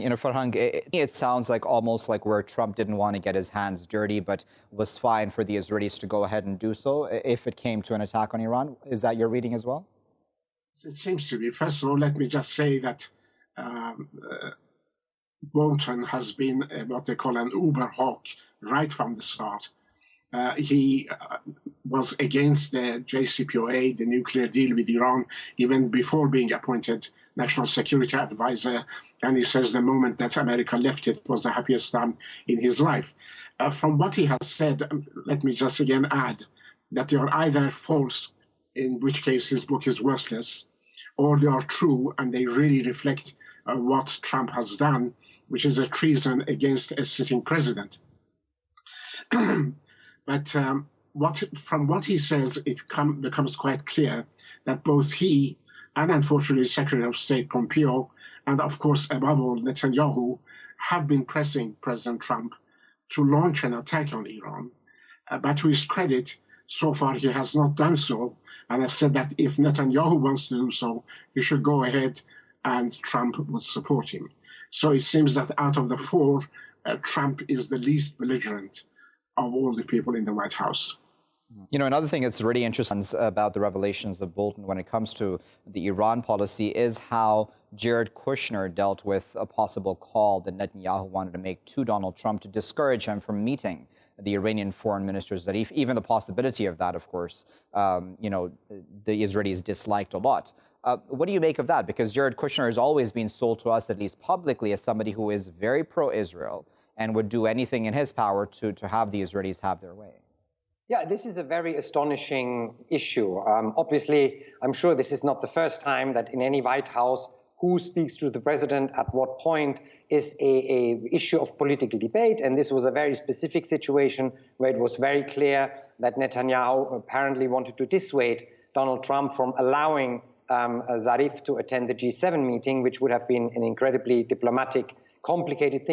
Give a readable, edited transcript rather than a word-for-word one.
Farhang, it sounds like almost like where Trump didn't want to get his hands dirty, but was fine for the Israelis to go ahead and do so if it came to an attack on Iran. Is that your reading as well? It seems to be. First of all, let me just say that Bolton has been what they call an uber hawk right from the start. He was against the JCPOA, the nuclear deal with Iran, even before being appointed National Security Advisor. And he says the moment that America left it was the happiest time in his life. From what he has said, let me just again add that they are either false, in which case his book is worthless, or they are true and they really reflect what Trump has done, which is a treason against a sitting president. But from what he says, it becomes quite clear that both he and, unfortunately, Secretary of State Pompeo, and of course, above all, Netanyahu, have been pressing President Trump to launch an attack on Iran. But to his credit, so far he has not done so, and has said that if Netanyahu wants to do so, he should go ahead and Trump would support him. So it seems that out of the four, Trump is the least belligerent of all the people in the White House. Another thing that's really interesting about the revelations of Bolton when it comes to the Iran policy is how Jared Kushner dealt with a possible call that Netanyahu wanted to make to Donald Trump to discourage him from meeting the Iranian foreign minister Zarif. Even the possibility of that, of course, the Israelis disliked a lot. What do you make of that? Because Jared Kushner has always been sold to us, at least publicly, as somebody who is very pro-Israel and would do anything in his power to have the Israelis have their way. Yeah, this is a very astonishing issue. Obviously, I'm sure this is not the first time that in any White House, who speaks to the president at what point is a issue of political debate. And this was a very specific situation where it was very clear that Netanyahu apparently wanted to dissuade Donald Trump from allowing Zarif to attend the G7 meeting, which would have been an incredibly diplomatic, complicated thing.